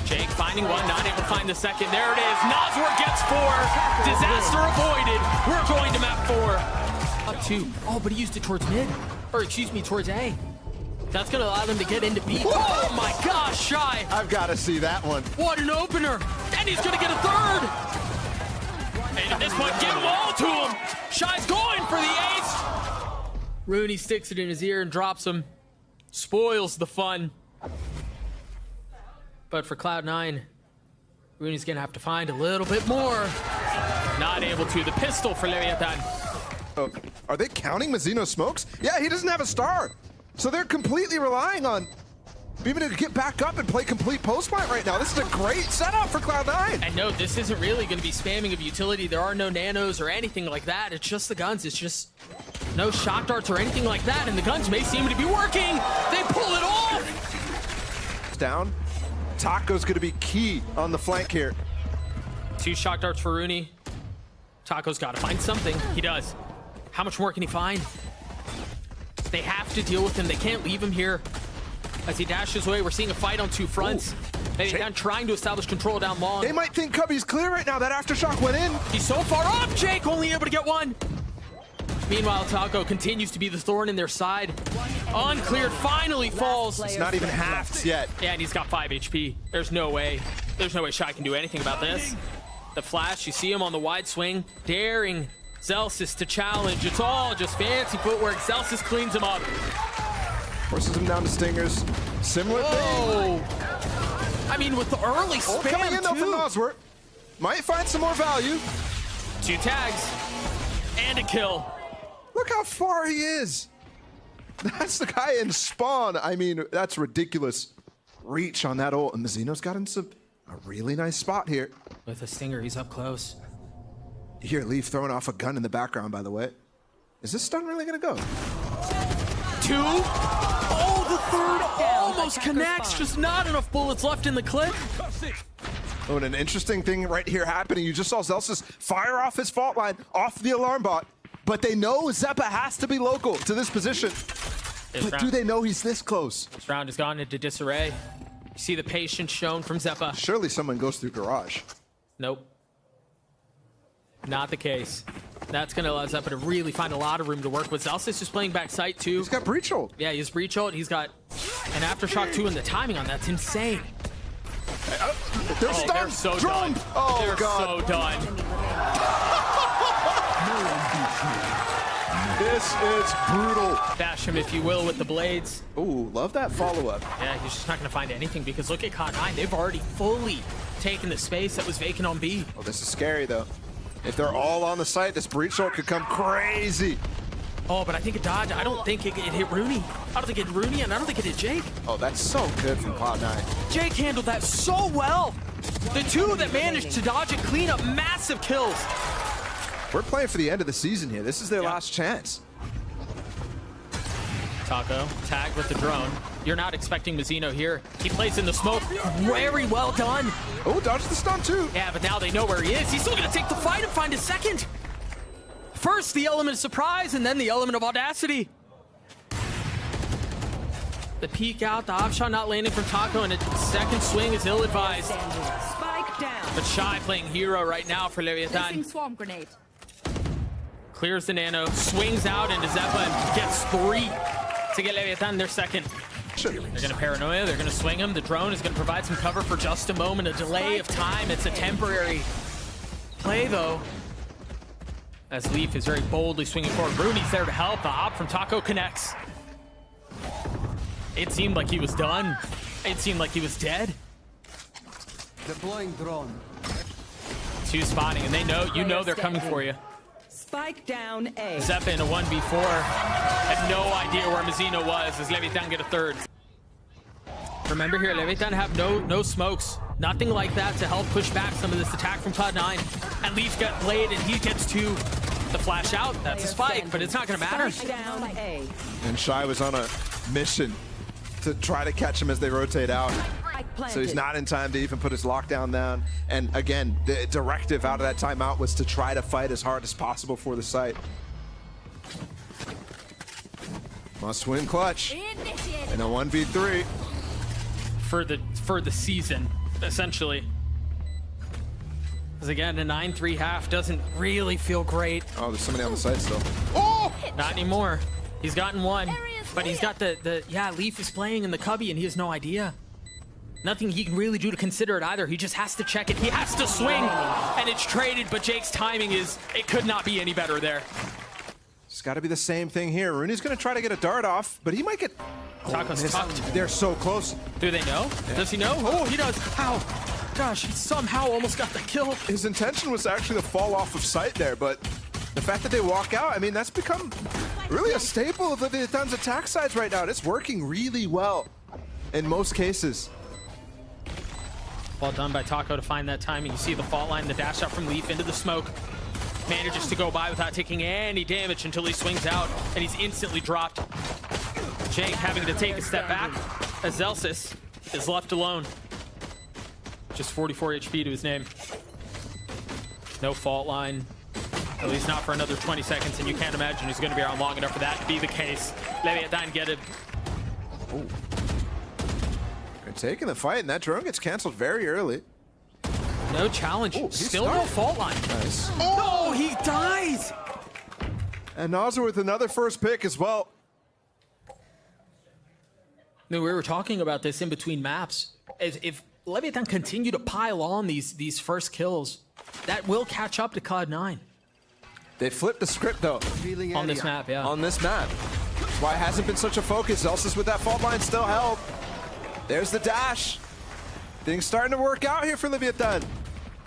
Jake finding one, not able to find the second. There it is. Nosworth gets 4. Disaster avoided. We're going to map 4. Up 2. Oh, but he used it towards mid. Or excuse me, towards A. That's going to allow them to get into B. Oh my gosh, Shy. I've got to see that one. What an opener. And he's going to get a 3rd. And at this point, give them all to him. Shy's going for the ace. Rooney sticks it in his ear and drops him. Spoils the fun. But for Cloud9, Rooney's gonna have to find a little bit more. Not able to. The pistol for Leviatan. Oh, are they counting Mazzino's smokes? Yeah, he doesn't have a star. So they're completely relying on being able to get back up and play complete post point right now. This is a great setup for Cloud9. And no, this isn't really gonna be spamming of utility. There are no nanos or anything like that. It's just the guns. It's just no shock darts or anything like that. And the guns may seem to be working. They pull it off. Down. Taco's going to be key on the flank here. 2 shock darts for Rooney. Taco's got to find something. He does. How much more can he find? They have to deal with him. They can't leave him here. As he dashes away, we're seeing a fight on 2 fronts. Maybe down trying to establish control down long. They might think Cubby's clear right now. That aftershock went in. He's so far up. Jake only able to get 1. Meanwhile, Taco continues to be the thorn in their side. Uncleared, finally falls. It's not even halved yet. Yeah, and he's got 5 HP. There's no way. There's no way Shy can do anything about this. The flash, you see him on the wide swing, daring Zelsis to challenge. It's all just fancy footwork. Zelsis cleans him up. Forces him down to stingers. Similar thing. Oh! I mean, with the early Oh, coming in spam, though from too. Nosworth. Might find some more value. 2 tags and a kill. Look how far he is. That's the guy in spawn. I mean, that's ridiculous reach on that ult. And Mazzino's got into a really nice spot here. With a stinger, he's up close. You hear Leaf throwing off a gun in the background, by the way. Is this stun really gonna go? 2. Oh, the third almost connects. Just not enough bullets left in the clip. Oh, and an interesting thing right here happening. You just saw Zellsis fire off his fault line, off the alarm bot. But they know Zeppa has to be local to this position. But do they know he's this close? This round has gone into disarray. You see the patience shown from Zeppa. Surely someone goes through garage. Nope. Not the case. That's going to allow Zeppa to really find a lot of room to work with. Zellsis is playing backside too. He's got breach hold. Yeah, he has breach hold. He's got an aftershock too, and the timing on that's insane. They're stunned. They're so Droned. done. Oh, They're God. so done. This is brutal. Bash him, if you will, with the blades. Ooh, love that follow-up. Yeah, he's just not going to find anything because look at Cloud9. They've already fully taken the space that was vacant on B. Oh, this is scary, though. If they're all on the site, this breach hold could come crazy. Oh, but I think it dodged. I don't think it hit Rooney. I don't think it hit Rooney, and I don't think it hit Jake. Oh, that's so good from Cloud9. Jake handled that so well. The two that managed to dodge it clean up massive kills. We're playing for the end of the season here. This is their last chance. Taco, tagged with the drone. You're not expecting Mazzino here. He plays in the smoke. Very well done. Oh, dodged the stun too. Yeah, but now they know where he is. He's still going to take the fight and find a second. First, the element of surprise, and then the element of audacity. The peek out, the opshot not landing from Taco, and a second swing is ill-advised. Spike down. But Shy playing hero right now for Placing Leviatan. swarm grenade. Clears the nano, swings out into Zeppa, and gets 3 to get Leviatan their second. They're going to paranoia, they're going to swing him. The drone is going to provide some cover for just a moment, a delay of time. It's a temporary play, though. As Leaf is very boldly swinging forward. Rooney's there to help. The hop from Taco connects. It seemed like he was done. It seemed like he was dead. Deploying drone. 2 spotting, and they know, you know they're coming for you. Spike down A. Zeppa in a 1v4. Had no idea where Mazzino was as Leviatan get a third. Remember here, Leviatan have no smokes. Nothing like that to help push back some of this attack from Cloud9. And Leaf got played, and he gets to the flash out. That's a spike, but it's not going to matter. Spike down A. And Shy was on a mission to try to catch him as they rotate out. Spike planted. So he's not in time to even put his lockdown down. And again, the directive out of that timeout was to try to fight as hard as possible for the site. Must win clutch in a 1v3. For the season, essentially. Because again, a 9-3 half doesn't really feel great. Oh, there's somebody on the site still. Oh! Not anymore. He's gotten 1, but he's got yeah, Leaf is playing in the cubby and he has no idea. Nothing he can really do to consider it either. He just has to check it. He has to swing, and it's traded, but Jake's timing it could not be any better there. It's got to be the same thing here. Rooney's going to try to get a dart off, but he might get... Taco's tucked. They're so close. Do they know? Yeah. Does he know? Oh, he does. How? Gosh, he somehow almost got the kill. His intention was actually to fall off of sight there, but the fact that they walk out, I mean, that's become really a staple of Leviatan's attack sides right now. It's working really well in most cases. Well done by Taco to find that timing. You see the fault line, the dash out from Leaf into the smoke. Manages to go by without taking any damage until he swings out, and he's instantly dropped. Jake having to take a step back as Zellsis is left alone. Just 44 HP to his name. No fault line, at least not for another 20 seconds, and you can't imagine he's going to be around long enough for that to be the case. Leviatan get it. Ooh. They're taking the fight, and that drone gets canceled very early. No challenge. Ooh, still no fault line. Nice. Oh, he dies! And Nazar with another first pick as well. No, we were talking about this in between maps. If Leviatan continue to pile on these first kills, that will catch up to Cloud9. They flipped the script, though. On this map, yeah. On this map. That's why it hasn't been such a focus. Zellsis with that fault line still held. There's the dash. Things starting to work out here for Leviatan.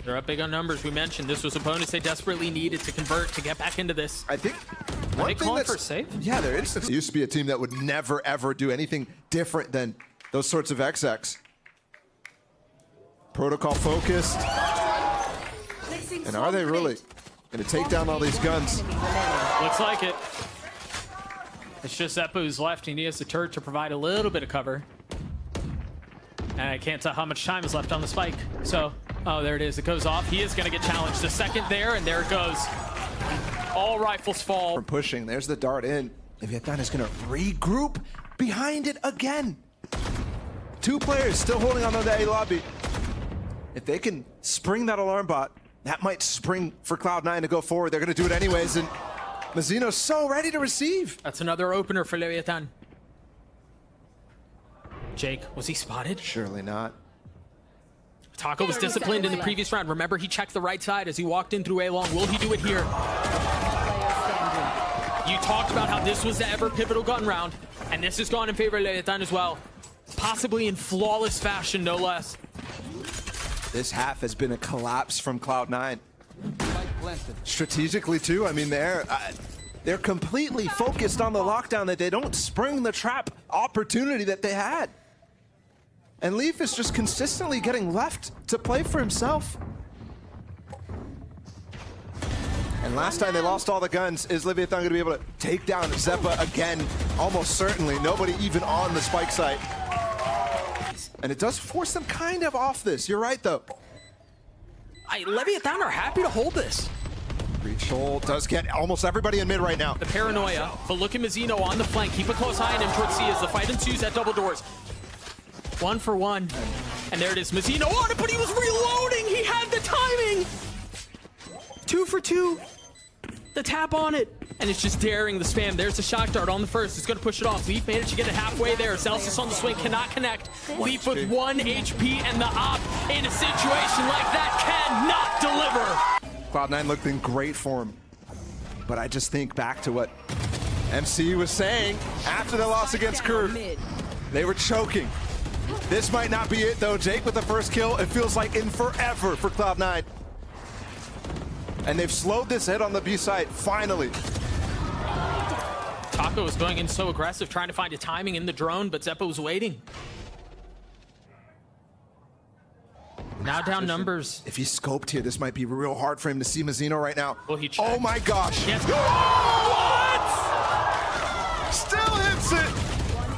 They're up big on numbers. We mentioned this was opponents they desperately needed to convert to get back into this. I think Are they calling for a save? Yeah, there is. It used to be a team that would never, ever do anything different than those sorts of XX. Protocol focused. And are they really going to take down all these guns? Looks like it. It's just Zeppo who's left, and he has the turret to provide a little bit of cover. And I can't tell how much time is left on the spike. So, oh, there it is. It goes off. He is going to get challenged. The second there, and there it goes. All rifles fall. From pushing, there's the dart in. Leviatan is going to regroup behind it again. 2 players still holding on to the A lobby. If they can spring that alarm bot, that might spring for Cloud9 to go forward. They're going to do it anyways, and Mazino's so ready to receive. That's another opener for Leviatan. Jake, was he spotted? Surely not. Taco was disciplined in the previous round. Remember, he checked the right side as he walked in through A-long. Will he do it here? You talked about how this was the ever pivotal gun round, and this has gone in favor of Leviatan as well. Possibly in flawless fashion, no less. This half has been a collapse from Cloud9. Spike planted. Strategically, too. I mean, they're completely focused on the lockdown that they don't spring the trap opportunity that they had. And Leaf is just consistently getting left to play for himself. And last time they lost all the guns, is Leviatan going to be able to take down Zeppa again? Almost certainly. Nobody even on the spike site. And it does force them kind of off this. You're right, though. Leviatan are happy to hold this. Breach hole does get almost everybody in mid right now. The paranoia, but look at Mazzino on the flank. Keep a close eye on him towards C as the fight ensues at double doors. 1 for 1. And there it is. Mazzino on it, but he was reloading. He had the timing. 2 for 2. The tap on it. And it's just daring the spam. There's the shock dart on the first. It's going to push it off. Leaf managed to get it halfway there. Celsius on the swing cannot connect. Leaf with 1 HP, and the op in a situation like that cannot deliver. Cloud9 looked in great form. But I just think back to what MC was saying after the loss against Crew. They were choking. This might not be it, though. Jake with the first kill. It feels like in forever for Cloud9. And they've slowed this hit on the B side, finally. Taco was going in so aggressive, trying to find a timing in the drone, but Zeppo was waiting. Now down numbers. If he's scoped here, this might be real hard for him to see Mazzino right now. Well, he checked. Oh my gosh. Yes. What? Still hits it.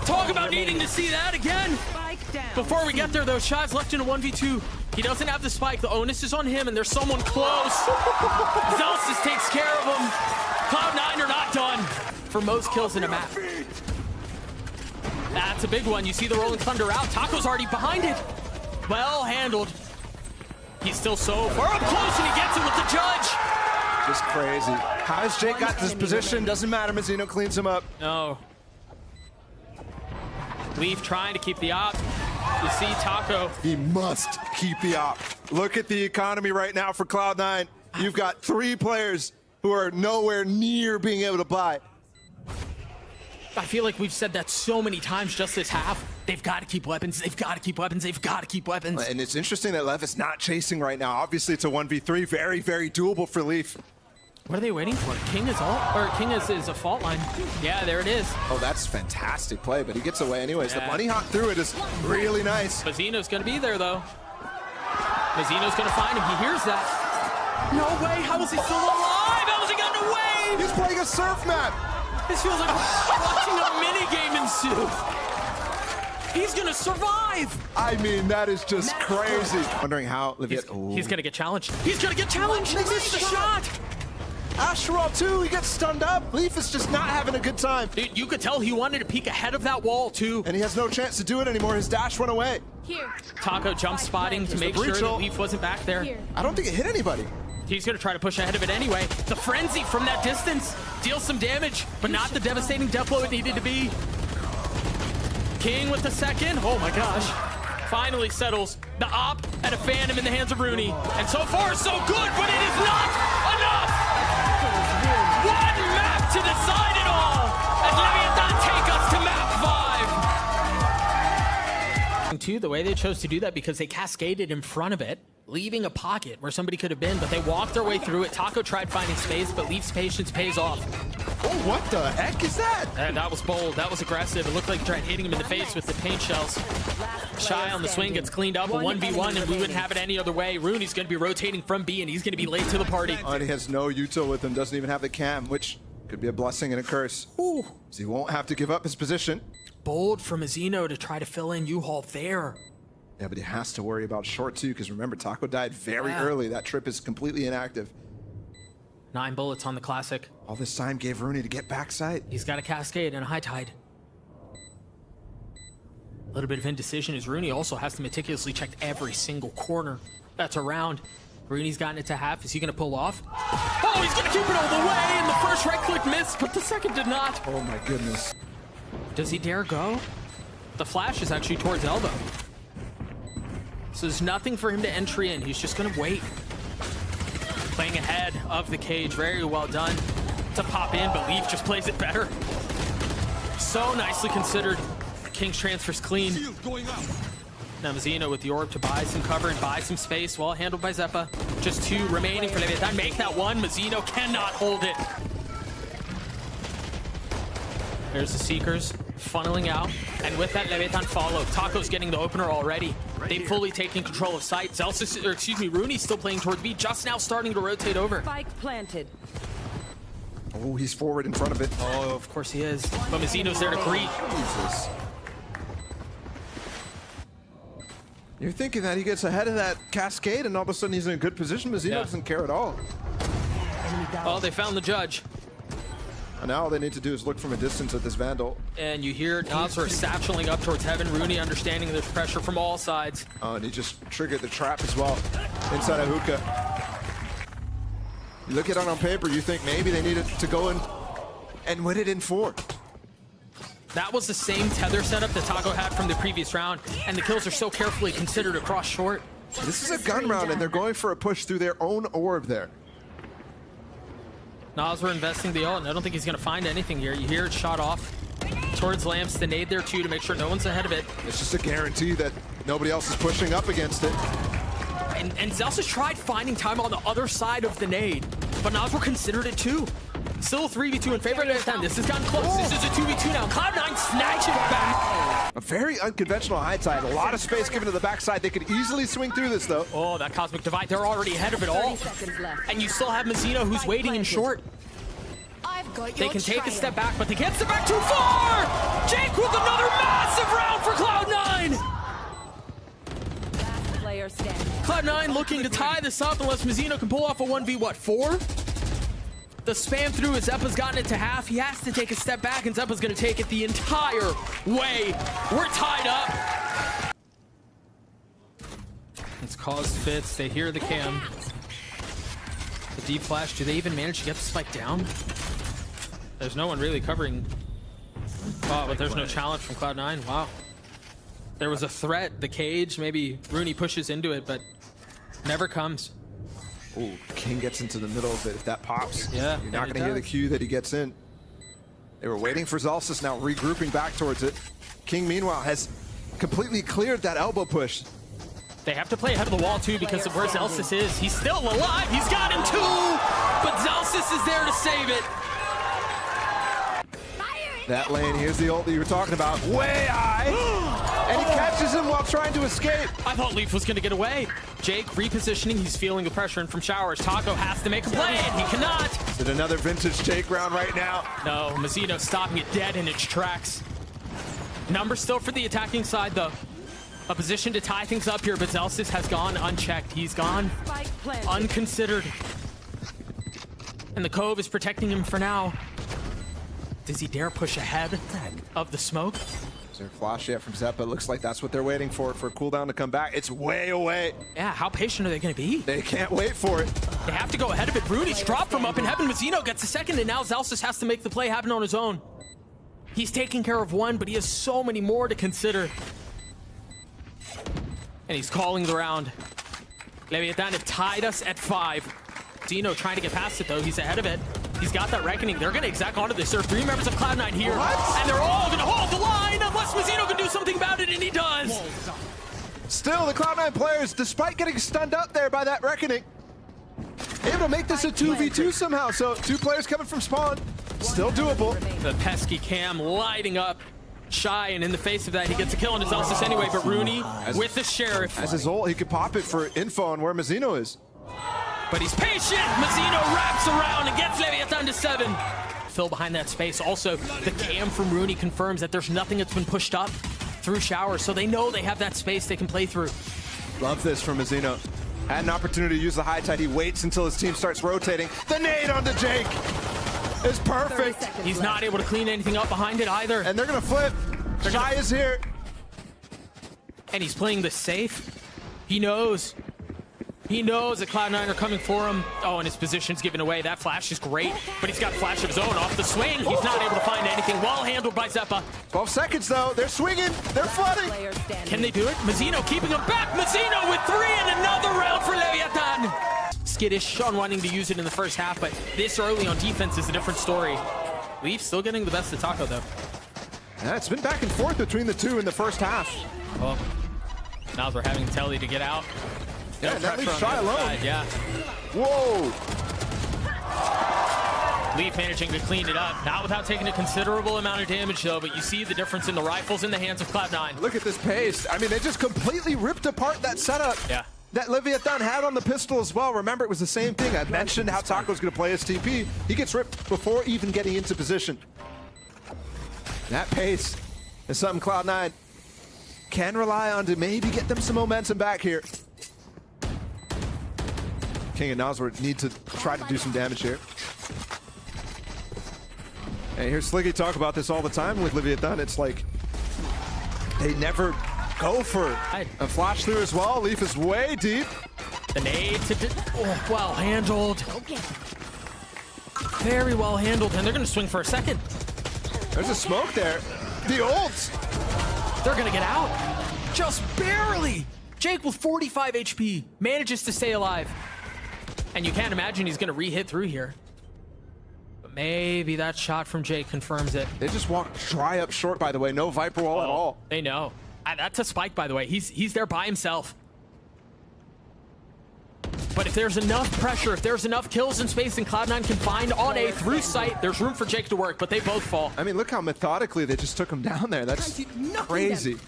Talk about needing to see that again. Spike down. Before we get there, though, Shaz left in a 1v2. He doesn't have the spike. The onus is on him, and there's someone close. Celsius takes care of him. Cloud9 are not done for most kills in a map. That's a big one. You see the Rolling Thunder out. Taco's already behind it. Well handled. He's still so far up close, and he gets it with the judge. Just crazy. How has Jake got this position? Doesn't matter. Mazzino cleans him up. No. Leaf trying to keep the op. You see Taco. He must keep the op. Look at the economy right now for Cloud9. You've got 3 players who are nowhere near being able to buy. I feel like we've said that so many times just this half. They've got to keep weapons. They've got to keep weapons. They've got to keep weapons. And it's interesting that Lev is not chasing right now. Obviously, it's a 1v3. Very, very doable for Leaf. What are they waiting for? King is all, or King is a fault line. Yeah, there it is. Oh, that's fantastic play, but he gets away anyways. Yeah. The bunny hop through it is really nice. Mazzino's going to be there, though. Mazzino's going to find him. He hears that. No way. How is he still alive? How is he gotten away? He's playing a surf map. This feels like watching a minigame ensue. He's going to survive. I mean, that is just crazy. Wondering how He's going to get challenged. He's going to get challenged. He missed the shot. Astral too, he gets stunned up. Leaf is just not having a good time. Dude, you could tell he wanted to peek ahead of that wall, too. And he has no chance to do it anymore. His dash went away. Here. Taco jump spotting to make sure that Leaf wasn't back there. Here. I don't think it hit anybody. He's going to try to push ahead of it anyway. The frenzy from that distance deals some damage, but not the devastating death blow it needed to be. King with the second. Oh my gosh. Finally settles the op and a phantom in the hands of Rooney. And so far, so good, but it is not enough. One map to decide it all. And Leviatan take us to map 5. The way they chose to do that, because they cascaded in front of it, leaving a pocket where somebody could have been, but they walked their way through it. Taco tried finding space, but Leaf's patience pays off. Oh, what the heck is that? And that was bold. That was aggressive. It looked like he tried hitting him in the face with the paint shells. Shy on the swing gets cleaned up, a 1v1, and we wouldn't have it any other way. Rooney's going to be rotating from B, and he's going to be late to the party. And he has no util with him, doesn't even have the cam, which could be a blessing and a curse. Ooh. So he won't have to give up his position. Bold from Azino to try to fill in U-Haul there. Yeah, but he has to worry about short too, because remember, Taco died very early. That trip is completely inactive. 9 bullets on the Classic. All this time gave Rooney to get backside. He's got a Cascade and a High Tide. A little bit of indecision as Rooney also has to meticulously check every single corner that's around. Rooney's gotten it to half. Is he going to pull off? Oh, he's going to keep it all the way, and the first right-click missed, but the second did not. Oh my goodness. Does he dare go? The flash is actually towards elbow. So there's nothing for him to entry in. He's just going to wait. Playing ahead of the cage. Very well done to pop in, but Leaf just plays it better. So nicely considered. King's transfer's clean. Now Mazzino with the orb to buy some cover and buy some space. Well handled by Zeppa. Just 2 remaining for Leviatan. Make that one. Mazzino cannot hold it. There's the Seekers funneling out. And with that, Leviatan follow. Taco's getting the opener already. They've fully taken control of sight. Rooney's still playing towards B, just now starting to rotate over. Spike planted. Oh, he's forward in front of it. Oh, of course he is. But Mazzino's there to greet. Jesus. You're thinking that he gets ahead of that Cascade and all of a sudden he's in a good position. Mazzino doesn't care at all. Oh, they found the judge. And now all they need to do is look from a distance at this Vandal. And you hear Nazar satcheling up towards heaven. Rooney understanding there's pressure from all sides. Oh, and he just triggered the trap as well inside of Hookah. You look at it on paper, you think maybe they needed to go in and win it in 4. That was the same tether setup that Taco had from the previous round, and the kills are so carefully considered across short. This is a gun round, and they're going for a push through their own orb there. Nazar investing the ult, and I don't think he's going to find anything here. You hear it shot off towards Lamps, the nade there too to make sure no one's ahead of it. It's just a guarantee that nobody else is pushing up against it. And Zelsis tried finding time on the other side of the nade, but Nazar considered it too. Still 3v2 in favor of Leviatan. This has gotten close. This is a 2v2 now. Cloud9 snatch it back. A very unconventional high tide. A lot of space given to the backside. They could easily swing through this, though. Oh, that Cosmic Divide. They're already ahead of it all. 30 seconds left. And you still have Mazzino, who's waiting in short. They can take a step back, but they can't step back too far! Jake with another massive round for Cloud9! Last player standing. Cloud9 looking to tie this up unless Mazzino can pull off a 1v4? The spam through as Zeppa's gotten it to half. He has to take a step back, and Zeppa's going to take it the entire way. We're tied up. It's caused fits. They hear the cam. The deep flash. Do they even manage to get the spike down? There's no one really covering. Oh, but there's no challenge from Cloud9. Wow. There was a threat. The cage. Maybe Rooney pushes into it, but never comes. Ooh, King gets into the middle of it. If that pops, Yeah, you're not and it going to hear the does. cue that he gets in. They were waiting for Zalsis, now regrouping back towards it. King, meanwhile, has completely cleared that elbow push. They have to play ahead of the wall, too, because of where Zelsis is. He's still alive. He's got him, too. But Zelsis is there to save it. That lane, here's the ult that you were talking about. Way high! And he catches him while trying to escape. I thought Leaf was going to get away. Jake repositioning. He's feeling the pressure in from showers. Taco has to make a play, and he cannot. Is it another vintage Jake round right now? No, Mazzino stopping it dead in its tracks. Number still for the attacking side, though. A position to tie things up here, but Zelsis has gone unchecked. He's gone Spike planted. unconsidered. And the Cove is protecting him for now. Does he dare push ahead of the smoke? Is there a flash yet from Zeppa? Looks like that's what they're waiting for a cooldown to come back. It's way away. Yeah, how patient are they going to be? They can't wait for it. They have to go ahead of it. Rooney's dropped from up in heaven. Mazzino gets a second, and now Zelsis has to make the play happen on his own. He's taking care of one, but he has so many more to consider. And he's calling the round. Leviatan have tied us at 5. Dino trying to get past it, though. He's ahead of it. He's got that reckoning. They're going to exact onto this. There are 3 members of Cloud9 here. What? And they're all going to hold the line unless Mazzino can do something about it, and he does. Still, the Cloud9 players, despite getting stunned up there by that Reckoning, able to make this a 2v2 somehow. So 2 players coming from spawn, still doable. The pesky Cam lighting up Shy, and in the face of that, he gets a kill on his Elsis anyway, but Rooney with the Sheriff. As his ult, he could pop it for info on where Mazzino is. But he's patient. Mazzino wraps around and gets Leviatan to 7. Fill behind that space. Also, the Cam from Rooney confirms that there's nothing that's been pushed up through Shower, so they know they have that space they can play through. Love this from Mazzino. Had an opportunity to use the high tide. He waits until his team starts rotating. The nade onto Jake is perfect. He's not able to clean anything up behind it either. And they're gonna flip. Shy is here. And he's playing this safe. He knows. He knows that Cloud9 are coming for him. Oh, and his position's given away. That flash is great, but he's got a flash of his own off the swing. He's not able to find anything. Well handled by Zeppa. 12 seconds though. They're swinging. They're flooding. Can they do it? Mazzino keeping him back. Mazzino with 3 and another round for Leviatan. Skittish on wanting to use it in the first half, but this early on defense is a different story. Leaf still getting the best of Taco though. Yeah, it's been back and forth between the 2 in the first half. Well, now we're having Telly to get out. Yeah, that leaves Shy alone. Side, yeah. Whoa. Leaf managing to clean it up, not without taking a considerable amount of damage though, but you see the difference in the rifles in the hands of Cloud9. Look at this pace. I mean, they just completely ripped apart that setup. Yeah. That Leviathan had on the pistol as well. Remember, it was the same thing. I mentioned how Taco's going to play his TP. He gets ripped before even getting into position. That pace is something Cloud9 can rely on to maybe get them some momentum back here. King and Nosworth need to try to do some damage here. And here's Sliggy talk about this all the time with Leviathan. It's like they never go for a flash through as well. Leaf is way deep. The nade to well handled. Very well handled, and they're going to swing for a second. There's a smoke there. The ults. They're going to get out. Just barely. Jake with 45 HP manages to stay alive. And you can't imagine he's going to re-hit through here. But maybe that shot from Jake confirms it. They just walk dry up short, by the way. No Viper wall at all. They know. That's a spike, by the way. He's there by himself. But if there's enough pressure, if there's enough kills in space and Cloud9 can find on A through sight, there's room for Jake to work, but they both fall. I mean, look how methodically they just took him down there. That's crazy.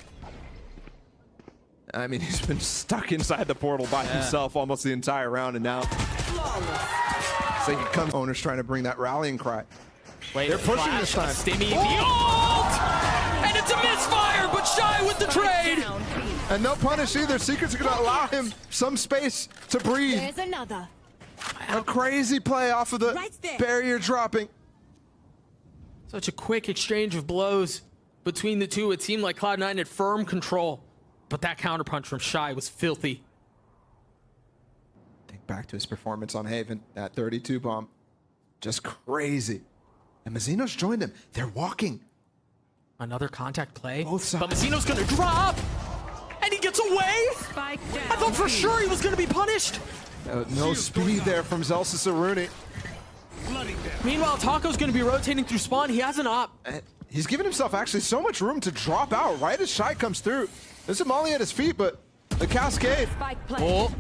I mean, he's been stuck inside the portal by himself almost the entire round, and now it's like he comes. Owners trying to bring that rallying cry. Wait, they're pushing this time. Stimmy, the ult! And it's a misfire, but Shy with the trade! And no punish either. Secrets are going to allow him some space to breathe. There's another. A crazy play off of the barrier dropping. Such a quick exchange of blows between the two. It seemed like Cloud9 had firm control, but that counterpunch from Shy was filthy. Think back to his performance on Haven, that 32 bomb. Just crazy. And Mazzino's joined him. They're walking. Another contact play. Both sides. But Mazzino's gonna drop! And he gets away! Spike down. I thought for sure he was gonna be punished! No speed there from Zelsis Rooney. Meanwhile, Taco's gonna be rotating through spawn. He has an op. He's given himself actually so much room to drop out right as Shy comes through. There's a molly at his feet, but the cascade. Spike play. Oh,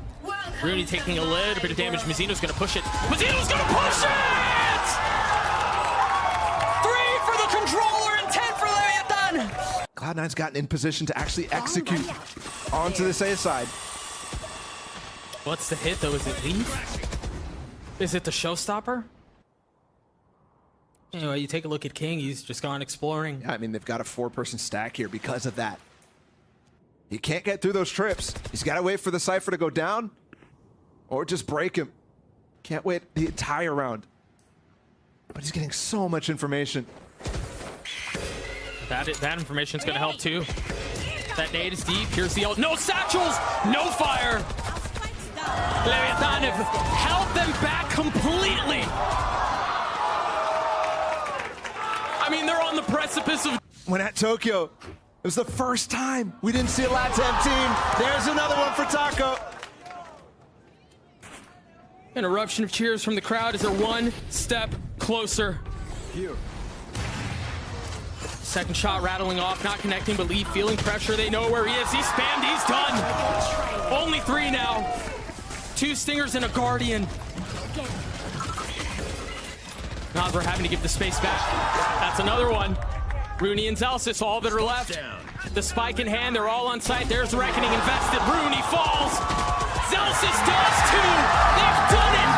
Rooney taking a little bit of damage. Mazzino's gonna push it. Mazzino's gonna push it! 3 for the controller and 10 for Leviathan! Cloud9's gotten in position to actually execute onto this A side. What's the hit though? Is it Leaf? Is it the showstopper? Anyway, you take a look at King. He's just gone exploring. Yeah, I mean, they've got a 4-person stack here because of that. He can't get through those trips. He's got to wait for the Cypher to go down or just break him. Can't wait the entire round. But he's getting so much information. That information's going to help too. That nade is deep. Here's the ult. No satchels! No fire! Leviathan have held them back completely. I mean, they're on the precipice of... When at Tokyo, it was the first time we didn't see a Latam team. There's another one for Taco. An eruption of cheers from the crowd as they're one step closer. Second shot rattling off, not connecting, but Lee feeling pressure. They know where he is. He's spammed, he's done. Only 3 now. 2 Stingers and a Guardian. Nozra having to give the space back. That's another one. Rooney and Zelsis, all that are left. The spike in hand, they're all on site. There's Reckoning invested. Rooney falls. Zelsis does too. They've done it.